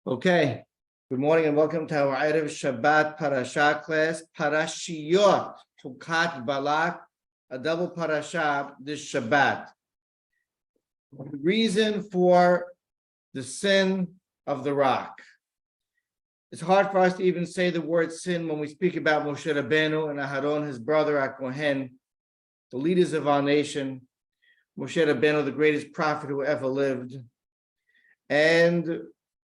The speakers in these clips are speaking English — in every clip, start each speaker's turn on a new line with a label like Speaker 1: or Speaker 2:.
Speaker 1: Okay, good morning and welcome to our Erev Shabbat Parashat class, Parashiyot, Hukat-Balak, a double parasha this Shabbat. The reason for the sin of the rock. It's hard for us to even say the word sin when we speak about Moshe Rabbeinu and Aharon, his brother, HaKohen, the leaders of our nation, Moshe Rabbeinu, the greatest prophet who ever lived, and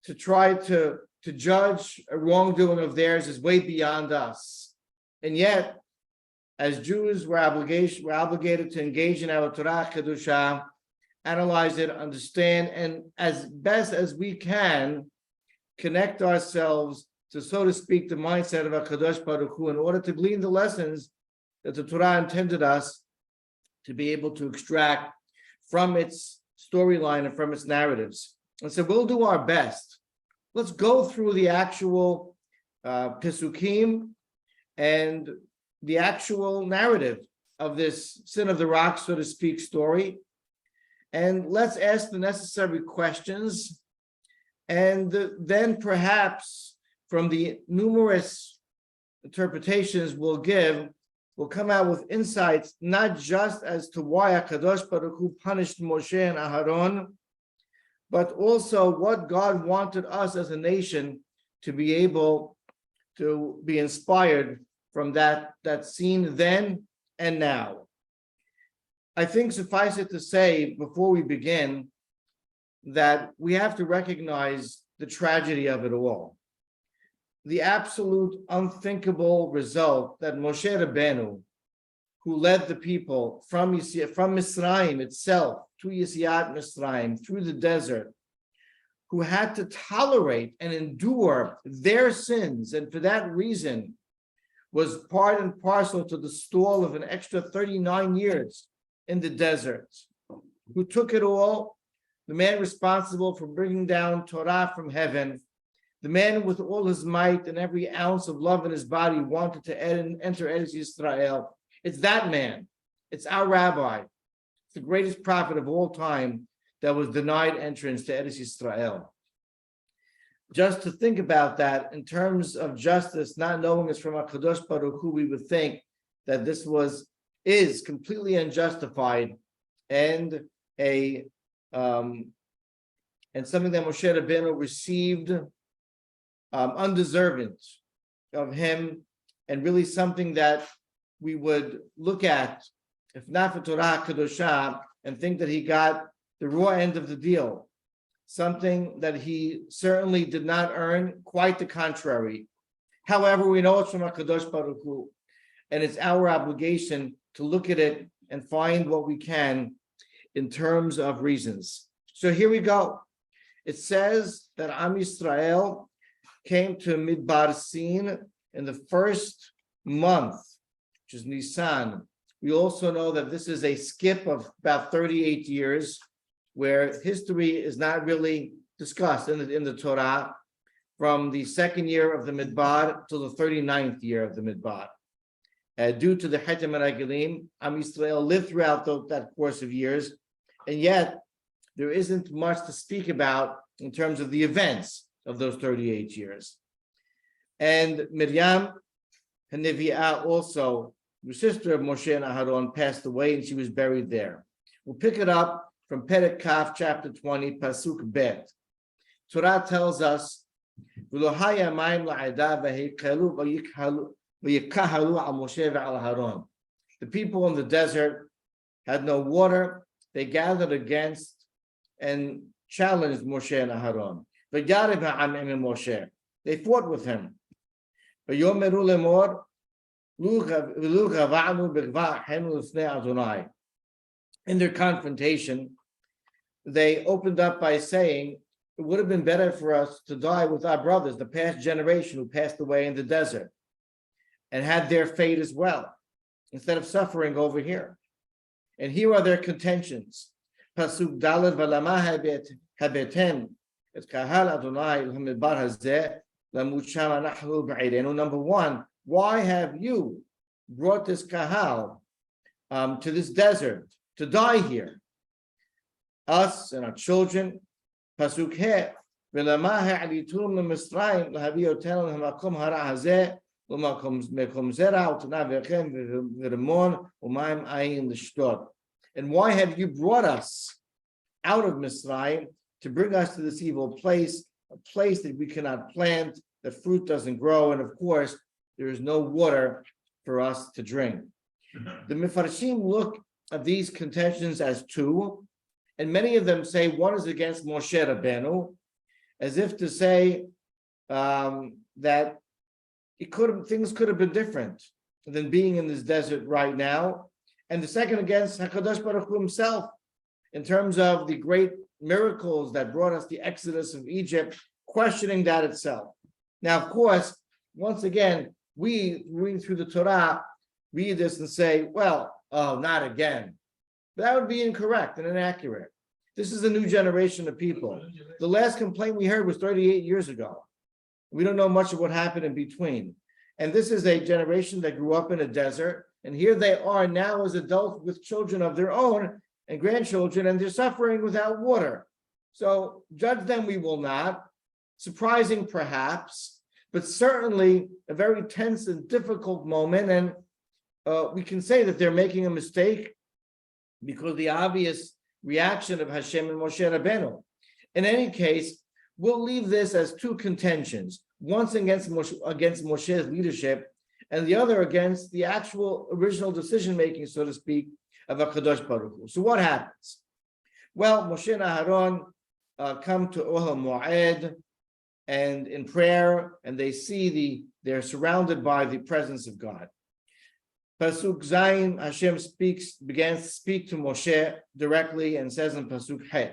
Speaker 1: to try to judge a wrongdoing of theirs is way beyond us. And yet, as Jews, we're obligated to engage in our Torah Kedusha, analyze it, understand, and as best as we can, connect ourselves to, so to speak, the mindset of HaKadosh Baruch Hu in order to glean the lessons that the Torah intended us to be able to extract from its storyline and from its narratives. And so we'll do our best. Let's go through the actual Pesukim and the actual narrative of this sin of the rock, so to speak, story. And let's ask the necessary questions. And then perhaps from the numerous interpretations we'll give, we'll come out with insights, not just as to why HaKadosh Baruch Hu punished Moshe and Aharon, but also what God wanted us as a nation to be able to be inspired from that scene then and now. I think suffice it to say, before we begin, that we have to recognize the tragedy of it all. The absolute unthinkable result that Moshe Rabbeinu, who led the people from Mitzrayim itself to Yetziat Mitzrayim, through the desert, who had to tolerate and endure their sins, and for that reason was part and parcel to the stall of an extra 39 years in the desert, who took it all, the man responsible for bringing down Torah from heaven, the man with all his might and every ounce of love in his body wanted to enter Eretz Yisrael. It's that man. It's our rabbi. It's the greatest prophet of all time that was denied entrance to Eretz Yisrael. Just to think about that in terms of justice, not knowing it's from HaKadosh Baruch Hu, we would think that this is completely unjustified and something that Moshe Rabbeinu received undeserving of him, and really something that we would look at, if not for Torah Kedusha, and think that he got the raw end of the deal, something that he certainly did not earn, quite the contrary. However, we know it's from HaKadosh Baruch Hu, and it's our obligation to look at it and find what we can in terms of reasons. So here we go. It says that Am Yisrael came to Midbar Sin in the first month, which is Nisan. We also know that this is a skip of about 38 years, where history is not really discussed in the Torah, from the second year of the Midbar to the 39th year of the Midbar. Due to the Hetem and Agilim, Am Yisrael lived throughout that course of years, and yet there isn't much to speak about in terms of the events of those 38 years. And Miriam Hanevi'ah, also the sister of Moshe and Aharon, passed away, and she was buried there. We'll pick it up from Perek Kaf, chapter 20, Pasuk Bet. Torah tells us, the people in the desert had no water. They gathered against and challenged Moshe and Aharon. They fought with him. In their confrontation, they opened up by saying, it would have been better for us to die with our brothers, the past generation who passed away in the desert, and had their fate as well, instead of suffering over here. And here are their contentions. Pasuk Daled Valama Habetem et Kahal Adonai L'Hamidbar Hazeh Lamut Shama Nahnu B'Eidenu. Number one, why have you brought this Kahal to this desert to die here? Us and our children Pasuk He, ולמה העליתום למצרים להביא אותנו למקום הרע הזה ומקום זרע ותנה ורחם ורמון ומים עין לשתות. And why have you brought us out of Mitzrayim to bring us to this evil place, a place that we cannot plant, the fruit doesn't grow, and of course, there is no water for us to drink. The Mefarshim look at these contentions as two, and many of them say one is against Moshe Rabbeinu, as if to say that things could have been different than being in this desert right now, and the second against HaKadosh Baruch Hu himself, in terms of the great miracles that brought us the exodus of Egypt, questioning that itself. Now, of course, once again, we read through the Torah, read this and say, well, oh, not again. But that would be incorrect and inaccurate. This is a new generation of people. The last complaint we heard was 38 years ago. We don't know much of what happened in between. And this is a generation that grew up in a desert, and here they are now as adults with children of their own and grandchildren, and they're suffering without water. So judge them we will not. Surprising perhaps, but certainly a very tense and difficult moment. And we can say that they're making a mistake because the obvious reaction of Hashem and Moshe Rabbeinu. In any case, we'll leave this as two contentions, once against Moshe's leadership, and the other against the actual original decision-making, so to speak, of HaKadosh Baruch Hu. So what happens? Well, Moshe and Aharon come to Ohel Moed and in prayer, and they see they're surrounded by the presence of God. Pasuk Zayin, Hashem begins to speak to Moshe directly and says in Pasuk He,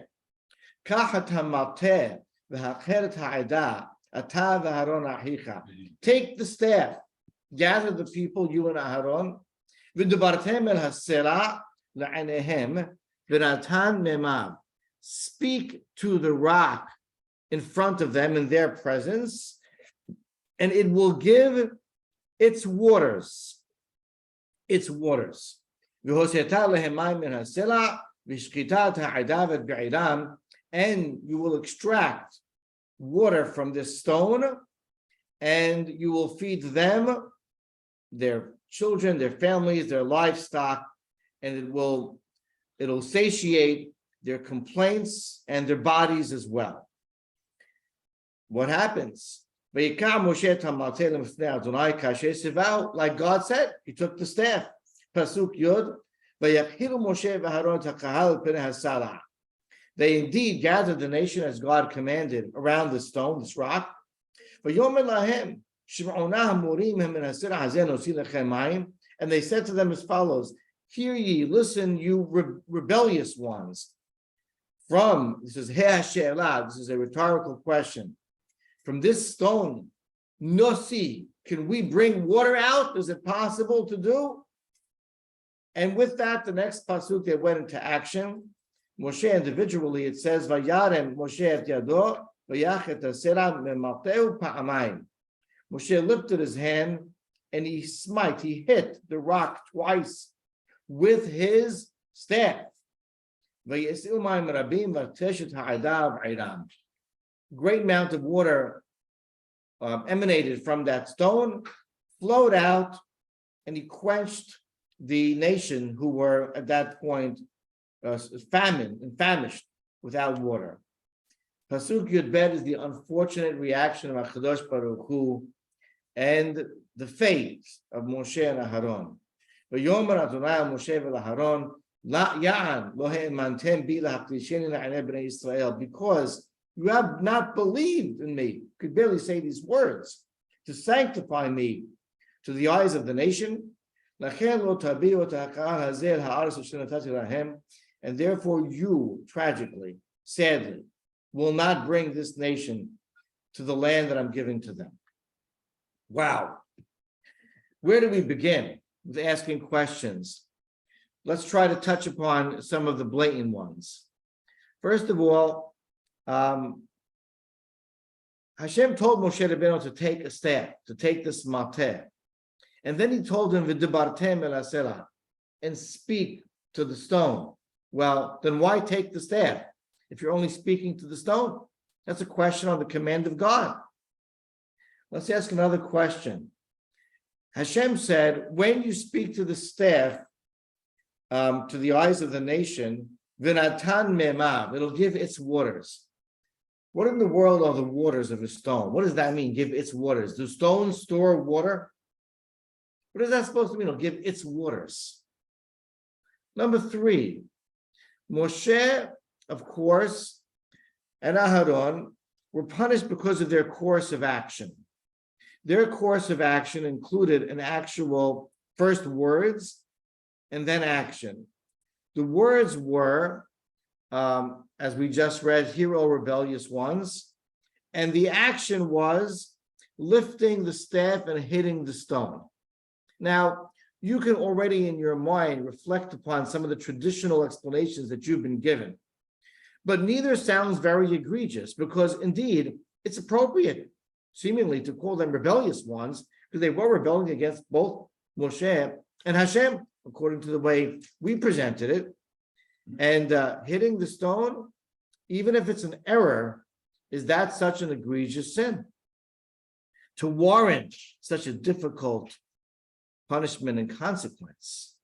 Speaker 1: Kachat hamateh v'hacheret ha'edah ata v'Aharon achicha. Take the staff, gather the people, you and Aharon, v'dubartem el hasela la'anehem v'natan memav. Speak to the rock in front of them in their presence, and it will give its waters. Its waters. And you will extract water from this stone, and you will feed them, their children, their families, their livestock, and it'll satiate their complaints and their bodies as well. What happens? Like God said, he took the staff. Pasuk Yud. They indeed gathered the nation as God commanded around the stone, this rock. And they said to them as follows: Hear ye, listen, you rebellious ones. This is a rhetorical question. From this stone, nosi, can we bring water out? Is it possible to do? And with that, the next pasuk, they went into action. Moshe individually, it says, Vayarem Moshe et yado, vayachet hasera memateu pa'amayim. Moshe lifted his hand and he hit the rock twice with his staff. Vayesiu mayim rabim v'teshet ha'adav iram. Great amount of water emanated from that stone, flowed out, and he quenched the nation who were at that point famished without water. Pasuk Yud Bet is the unfortunate reaction of HaKadosh Baruch Hu and the fate of Moshe and Aharon. V'yomer Adonai Moshe v'Aharon la ya'an lo he'emantem bi lahakdisheni la'anei bnei Yisrael, because you have not believed in me, could barely say these words, to sanctify me to the eyes of the nation. And therefore you, tragically, sadly, will not bring this nation to the land that I'm giving to them. Wow. Where do we begin with asking questions? Let's try to touch upon some of the blatant ones. First of all, Hashem told Moshe Rabbeinu to take a staff, to take this mateh. And then he told him, V'dibartem el hasela, and speak to the stone. Well, then why take the staff? if you're only speaking to the stone? That's a question on the command of God. Let's ask another question. Hashem said, when you speak to the staff, to the eyes of the nation, V'natan memav, it'll give its waters. What in the world are the waters of a stone? What does that mean, give its waters? Do stones store water? What is that supposed to mean? It'll give its waters. Number 3, Moshe, of course, and Aharon were punished because of their course of action. Their course of action included an actual first words and then action. The words were, as we just read, "Hear, O rebellious ones," and the action was lifting the staff and hitting the stone. Now, you can already in your mind reflect upon some of the traditional explanations that you've been given, but neither sounds very egregious, because indeed it's appropriate, seemingly, to call them rebellious ones, because they were rebelling against both Moshe and Hashem, according to the way we presented it. And hitting the stone, even if it's an error, is that such an egregious sin to warrant such a difficult punishment and consequence?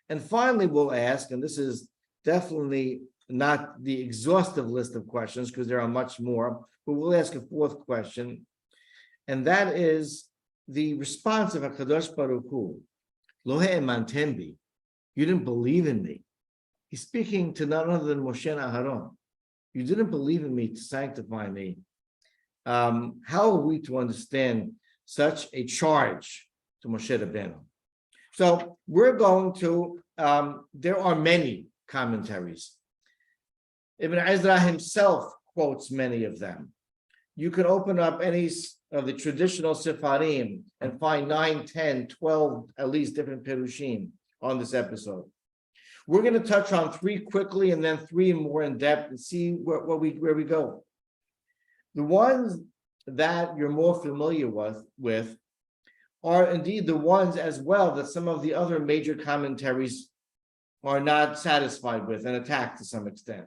Speaker 1: And finally, we'll ask, and this is definitely not the exhaustive list of questions, because there are much more, but we'll ask a 4th question, and that is the response of HaKadosh Baruch Hu. Lo ha'emanten bi, you didn't believe in me. He's speaking to none other than Moshe and Aharon. You didn't believe in me to sanctify me. How are we to understand such a charge to Moshe Rabbeinu? So we're going to, there are many commentaries. Ibn Ezra himself quotes many of them. You can open up any of the traditional Sefarim and find 9, 10, 12, at least different Perushim on this episode. We're going to touch on 3 quickly and then 3 more in depth and see where we go. The ones that you're more familiar with are indeed the ones as well that some of the other major commentaries are not satisfied with and attack to some extent.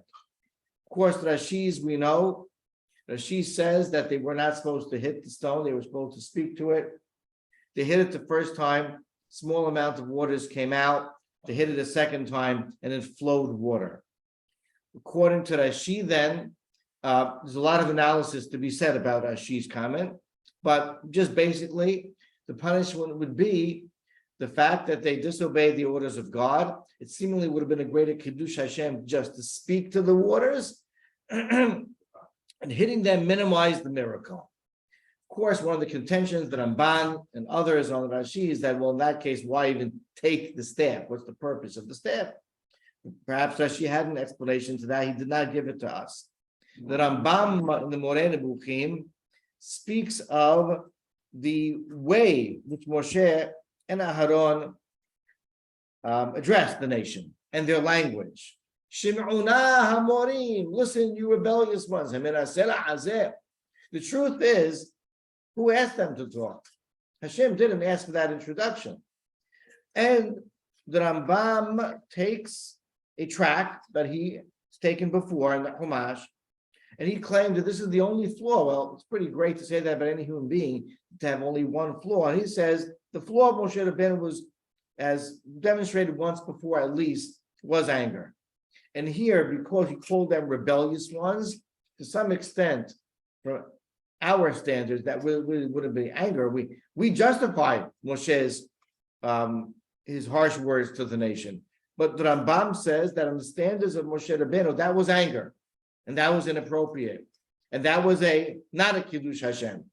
Speaker 1: Of course, Rashi's, we know, Rashi says that they were not supposed to hit the stone, they were supposed to speak to it. They hit it the first time, small amount of waters came out. They hit it a second time, and it flowed water. According to Rashi, then, there's a lot of analysis to be said about Rashi's comment, but just basically, the punishment would be the fact that they disobeyed the orders of God. It seemingly would have been a greater Kiddush Hashem just to speak to the waters, and hitting them minimized the miracle. Of course, one of the contentions that Ramban and others on Rashi is that, well, in that case, why even take the staff? What's the purpose of the staff? Perhaps Rashi had an explanation to that. He did not give it to us. The Rambam in the Moreh Nebuchim speaks of the way which Moshe and Aharon addressed the nation and their language. Shim'una hamorim, listen, you rebellious ones. The truth is, who asked them to talk? Hashem didn't ask for that introduction. And the Rambam takes a tract that he's taken before in the Chumash, and he claimed that this is the only flaw. Well, it's pretty great to say that about any human being, to have only one flaw. And he says the flaw of Moshe Rabbeinu was, as demonstrated once before at least, was anger. And here, because he called them rebellious ones, to some extent, from our standards, that wouldn't be anger. We justify Moshe's his harsh words to the nation. But the Rambam says that on the standards of Moshe Rabbeinu, that was anger, and that was inappropriate, and that was not a Kiddush Hashem,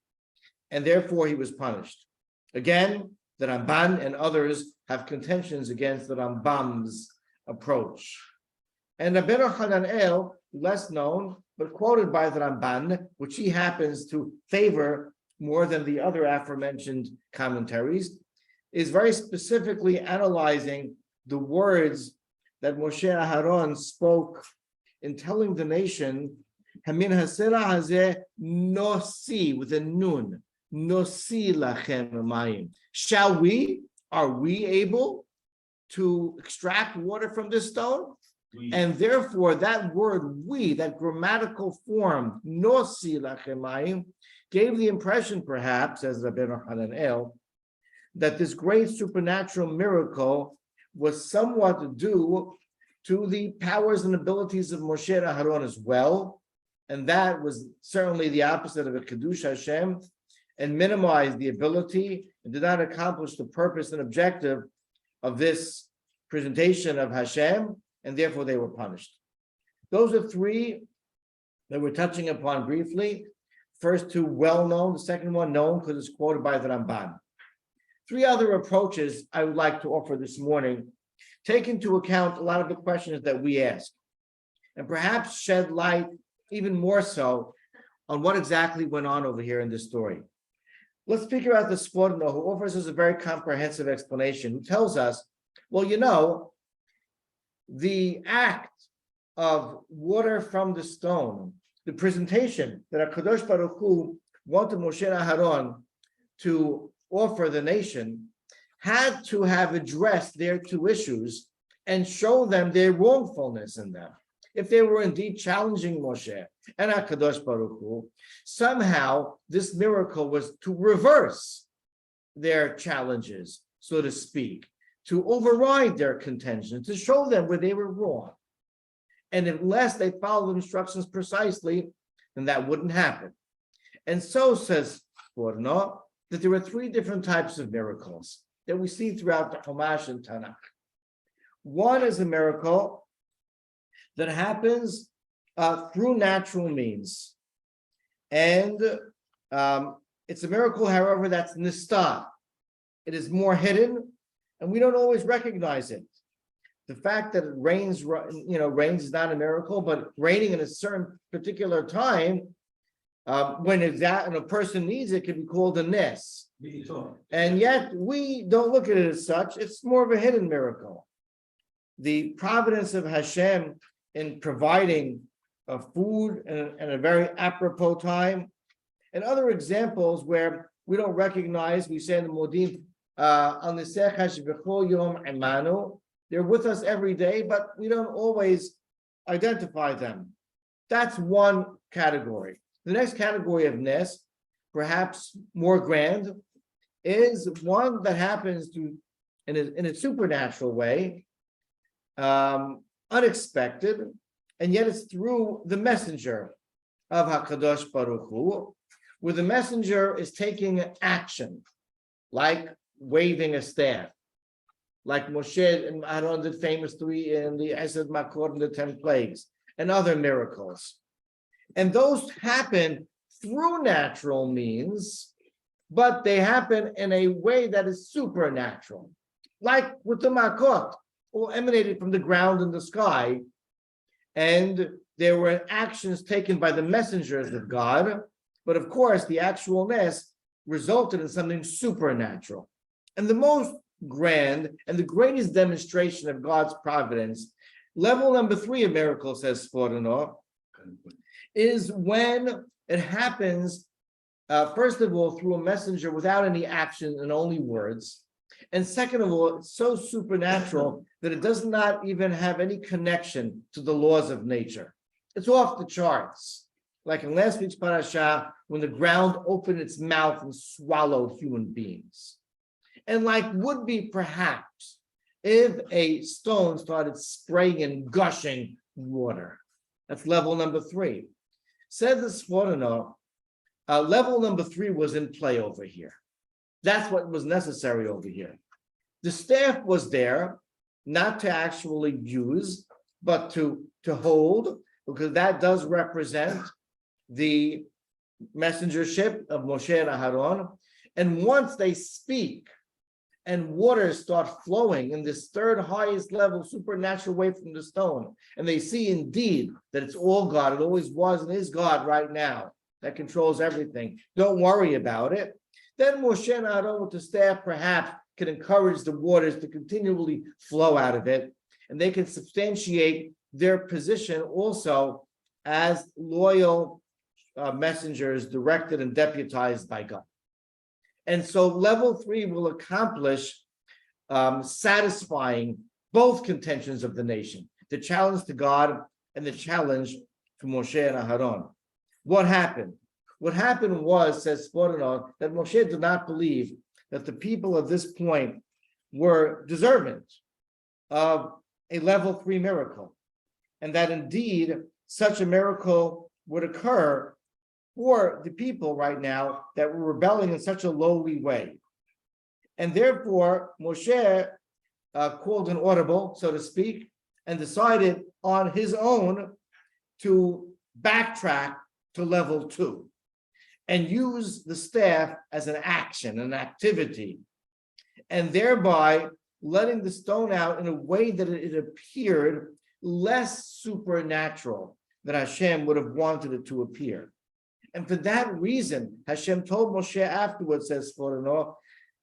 Speaker 1: and therefore he was punished. Again, the Ramban and others have contentions against the Rambam's approach. And Rabbeinu Hananel, less known, but quoted by the Ramban, which he happens to favor more than the other aforementioned commentaries, is very specifically analyzing the words that Moshe Aharon spoke in telling the nation, Hamin hasela hazeh nosi, with a nun, nosi lachem mayim. Are we able to extract water from this stone? And therefore, that word we, that grammatical form, nosi lachemayim, gave the impression, perhaps, as Rabbi Hananel, that this great supernatural miracle was somewhat due to the powers and abilities of Moshe and Aharon as well. And that was certainly the opposite of a Kiddush Hashem, and minimized the ability and did not accomplish the purpose and objective of this presentation of Hashem, and therefore they were punished. Those are three that we're touching upon briefly. First two well-known, the second one known because it's quoted by the Ramban. Three other approaches I would like to offer this morning take into account a lot of the questions that we ask, and perhaps shed light even more so on what exactly went on over here in this story. Let's figure out the Sforno, who offers us a very comprehensive explanation, who tells us, well, you know, the act of water from the stone, the presentation that HaKadosh Baruch Hu wanted Moshe and Aharon to offer the nation, had to have addressed their two issues and show them their wrongfulness in them. If they were indeed challenging Moshe and HaKadosh Baruch Hu, somehow this miracle was to reverse their challenges, so to speak, to override their contention, to show them where they were wrong. And unless they followed the instructions precisely, then that wouldn't happen. And so says Forno, that there are three different types of miracles that we see throughout the Chumash and Tanakh. One is a miracle that happens through natural means. And it's a miracle, however, that's nistah. It is more hidden, and we don't always recognize it. The fact that it rains, rains is not a miracle, but raining in a certain particular time, when a person needs it, can be called a nes. And yet we don't look at it as such. It's more of a hidden miracle. The providence of Hashem in providing food in a very apropos time, and other examples where we don't recognize, we say in the Modim, they're with us every day, but we don't always identify them. That's one category. The next category of nes, perhaps more grand, is one that happens in a supernatural way, unexpected, and yet it's through the messenger of HaKadosh Baruch Hu, where the messenger is taking action, like waving a staff, like Moshe and Aaron did famously in the Esed Makor and the 10 plagues, and other miracles. And those happen through natural means, but they happen in a way that is supernatural, like with the Makot, all emanated from the ground and the sky, and there were actions taken by the messengers of God, but of course the actualness resulted in something supernatural. And the most grand and the greatest demonstration of God's providence, level number 3 of miracles, says Sforno, is when it happens, first of all, through a messenger without any action and only words. And second of all, it's so supernatural that it does not even have any connection to the laws of nature. It's off the charts. Like in last week's Parashat, when the ground opened its mouth and swallowed human beings. And like would be perhaps if a stone started spraying and gushing water. That's level number 3. Said the Sforno, level number 3 was in play over here. That's what was necessary over here. The staff was there, not to actually use, but to hold, because that does represent the messengership of Moshe and Aharon. And once they speak and waters start flowing in this third highest level supernatural way from the stone, and they see indeed that it's all God, it always was and is God right now, that controls everything. Don't worry about it. Then Moshe and Aaron with the staff perhaps can encourage the waters to continually flow out of it, and they can substantiate their position also as loyal messengers directed and deputized by God. And so level 3 will accomplish satisfying both contentions of the nation, the challenge to God and the challenge to Moshe and Aharon. What happened? What happened was, says Sporonov, that Moshe did not believe that the people at this point were deserving of a level 3 miracle, and that indeed such a miracle would occur for the people right now that were rebelling in such a lowly way. And therefore, Moshe called an audible, so to speak, and decided on his own to backtrack to level 2 and use the staff as an action, an activity, and thereby letting the stone out in a way that it appeared less supernatural than Hashem would have wanted it to appear. And for that reason, Hashem told Moshe afterwards, says Sporonov,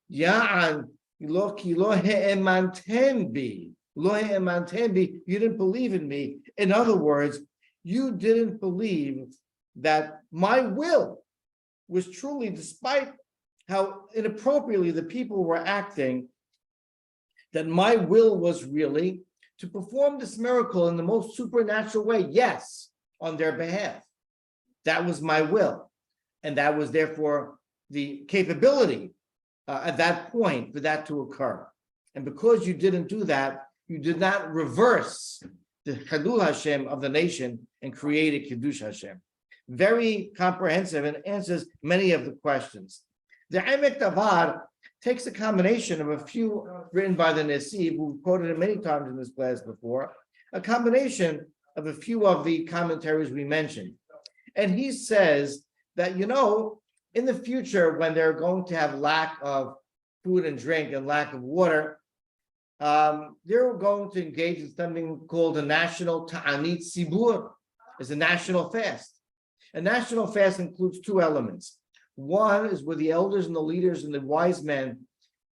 Speaker 1: Ya'an lo he'emanten bi. Lo he'emanten bi, you didn't believe in me. In other words, you didn't believe that my will was truly, despite how inappropriately the people were acting, that my will was really to perform this miracle in the most supernatural way, yes, on their behalf. That was my will. And that was therefore the capability at that point for that to occur. And because you didn't do that, you did not reverse the Chilul Hashem of the nation and create a Kiddush Hashem. Very comprehensive and answers many of the questions. The Emek Davar takes a combination of a few written by the Nesiv, who quoted it many times in this class before, a combination of a few of the commentaries we mentioned. And he says that, in the future, when they're going to have lack of food and drink and lack of water, they're going to engage in something called a national Ta'anit Sibur, is a national fast. A national fast includes two elements. One is where the elders and the leaders and the wise men,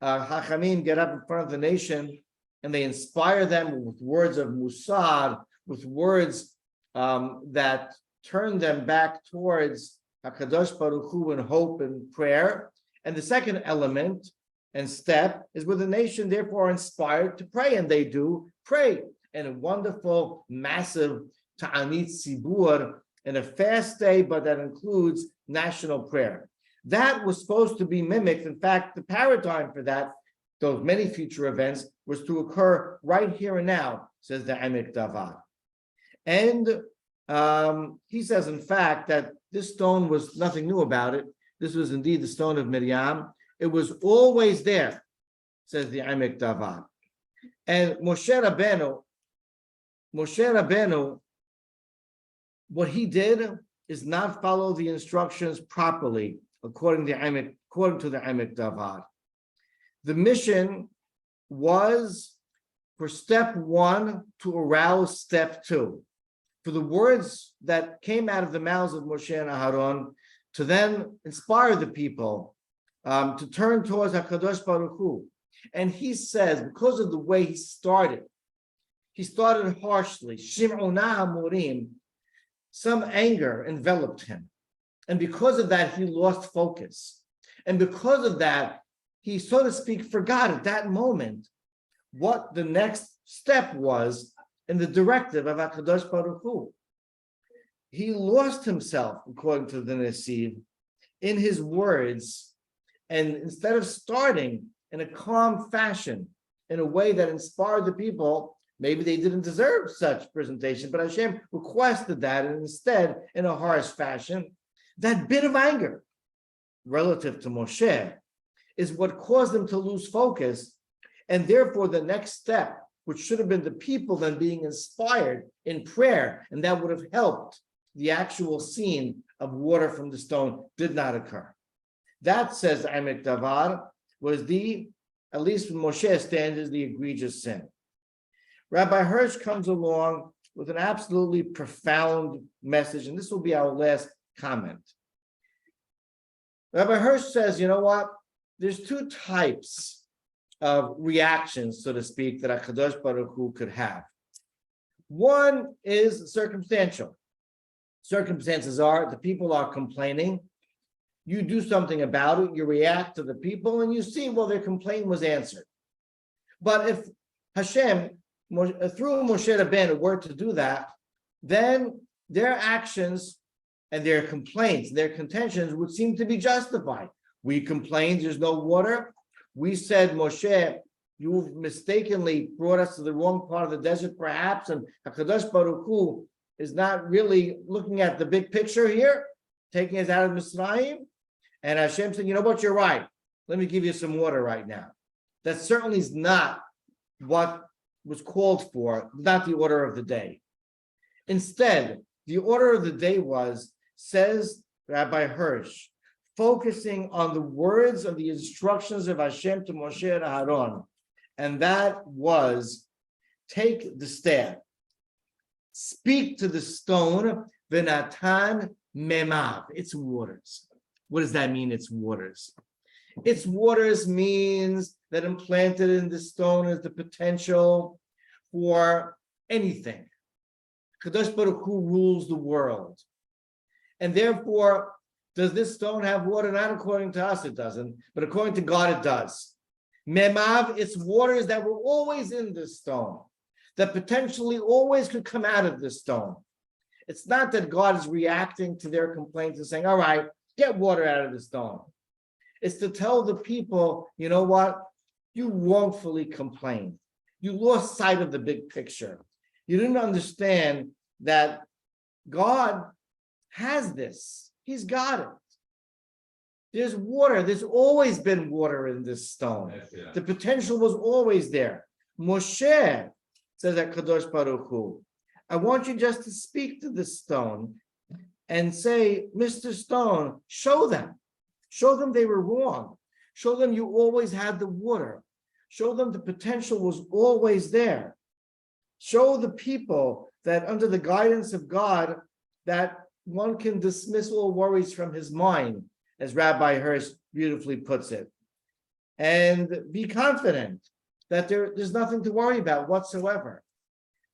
Speaker 1: Hachamim, get up in front of the nation and they inspire them with words of musar, with words that turn them back towards HaKadosh Baruch Hu in hope and prayer. And the second element and step is where the nation therefore are inspired to pray, and they do pray in a wonderful, massive Ta'anit Sibur in a fast day, but that includes national prayer. That was supposed to be mimicked. In fact, the paradigm for that, those many future events, was to occur right here and now, says the Emek Davar. And he says, in fact, that this stone was nothing new about it. This was indeed the stone of Miriam. It was always there, says the Emek Davar. And Moshe Rabbeinu, what he did is not follow the instructions properly, according to the Emek Davar. The mission was for step 1 to arouse step 2. For the words that came out of the mouths of Moshe and Aharon to then inspire the people to turn towards HaKadosh Baruch Hu. And he says, because of the way he started harshly, Shim'una HaMorim, some anger enveloped him. And because of that, he lost focus. And because of that, he, so to speak, forgot at that moment what the next step was in the directive of HaKadosh Baruch Hu. He lost himself, according to the Nesiv, in his words, and instead of starting in a calm fashion, in a way that inspired the people, maybe they didn't deserve such presentation, but Hashem requested that, and instead, in a harsh fashion, that bit of anger relative to Moshe is what caused them to lose focus, and therefore the next step, which should have been the people then being inspired in prayer, and that would have helped the actual scene of water from the stone, did not occur. That, says Emek Davar, was at least from Moshe's standards, the egregious sin. Rabbi Hirsch comes along with an absolutely profound message, and this will be our last comment. Rabbi Hirsch says, you know what? There's two types of reactions, so to speak, that HaKadosh Baruch Hu could have. One is circumstantial. Circumstances are the people are complaining. You do something about it, you react to the people, and you see, well, their complaint was answered. But if Hashem through Moshe Rabbeinu were to do that, then their actions and their complaints, their contentions would seem to be justified. We complained there's no water. We said, Moshe, you've mistakenly brought us to the wrong part of the desert, perhaps, and HaKadosh Baruch Hu is not really looking at the big picture here, taking us out of Mitzrayim. And Hashem said, you know what, you're right. Let me give you some water right now. That certainly is not what was called for, not the order of the day. Instead, the order of the day was, says Rabbi Hirsch, focusing on the words of the instructions of Hashem to Moshe and Aaron. And that was, take the staff, speak to the stone, v'natan memav, its waters. What does that mean, its waters? Its waters means that implanted in the stone is the potential for anything. Kadosh Baruch Hu rules the world. And therefore, does this stone have water? Not according to us, it doesn't, but according to God, it does. Memav, it's waters that were always in this stone, that potentially always could come out of this stone. It's not that God is reacting to their complaints and saying, all right, get water out of the stone. It's to tell the people, you know what? You wrongfully complained. You lost sight of the big picture. You didn't understand that God has this. He's got it. There's water. There's always been water in this stone. Yes, yeah. The potential was always there. Moshe, says that Kadosh Baruch Hu, I want you just to speak to the stone and say, Mr. Stone, show them. Show them they were wrong. Show them you always had the water. Show them the potential was always there. Show the people that under the guidance of God, that one can dismiss all worries from his mind, as Rabbi Hirsch beautifully puts it. And be confident that there's nothing to worry about whatsoever.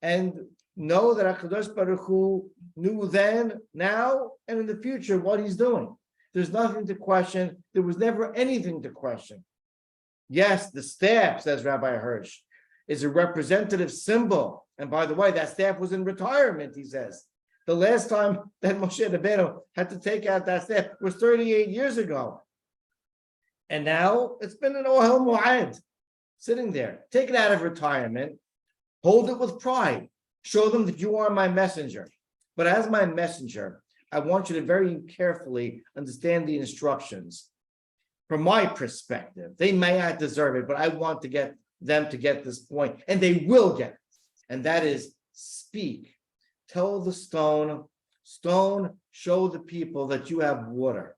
Speaker 1: And know that HaKadosh Baruch Hu knew then, now, and in the future what he's doing. There's nothing to question. There was never anything to question. Yes, the staff, says Rabbi Hirsch, is a representative symbol. And by the way, that staff was in retirement, he says. The last time that Moshe Rabbeinu had to take out that staff was 38 years ago. And now it's been an Ohel Moed, sitting there. Take it out of retirement, hold it with pride, show them that you are my messenger. But as my messenger, I want you to very carefully understand the instructions. From my perspective, they may not deserve it, but I want to get them to get this point, and they will get it. And that is, speak. Tell the stone, show the people that you have water.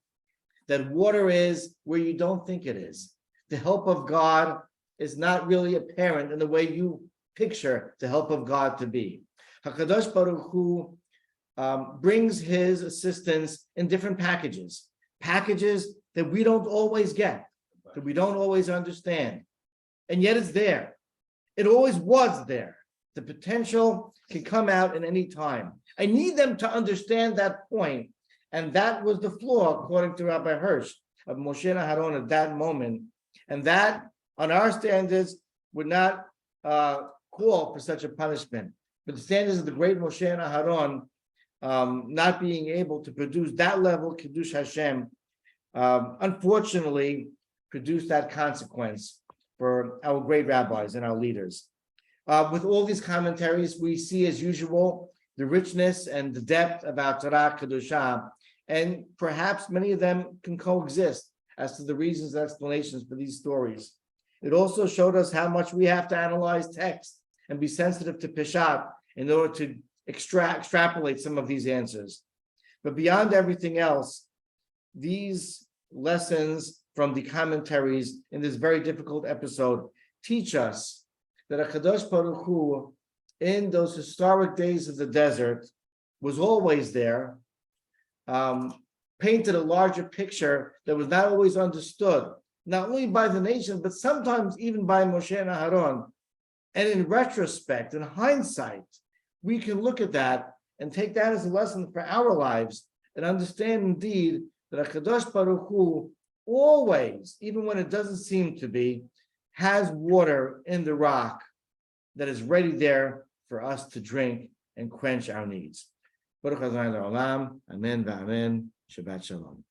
Speaker 1: That water is where you don't think it is. The help of God is not really apparent in the way you picture the help of God to be. HaKadosh Baruch Hu brings his assistance in different packages that we don't always get, that we don't always understand. And yet it's there. It always was there. The potential can come out at any time. I need them to understand that point. And that was the flaw, according to Rabbi Hirsch, of Moshe and Aaron at that moment. And that, on our standards, would not call for such a punishment. But the standards of the great Moshe and Aaron, not being able to produce that level of Kiddush Hashem, unfortunately, produced that consequence for our great rabbis and our leaders. With all these commentaries, we see, as usual, the richness and the depth about Torah Kedushah, and perhaps many of them can coexist as to the reasons and explanations for these stories. It also showed us how much we have to analyze text and be sensitive to Peshat in order to extrapolate some of these answers. But beyond everything else, these lessons from the commentaries in this very difficult episode teach us that HaKadosh Baruch Hu, in those historic days of the desert, was always there, painted a larger picture that was not always understood, not only by the nation, but sometimes even by Moshe and Aaron. And in retrospect, in hindsight, we can look at that and take that as a lesson for our lives and understand indeed that HaKadosh Baruch Hu always, even when it doesn't seem to be, has water in the rock that is ready there for us to drink and quench our needs. Baruch Adonai Le'olam. Amen v'amen. Shabbat shalom.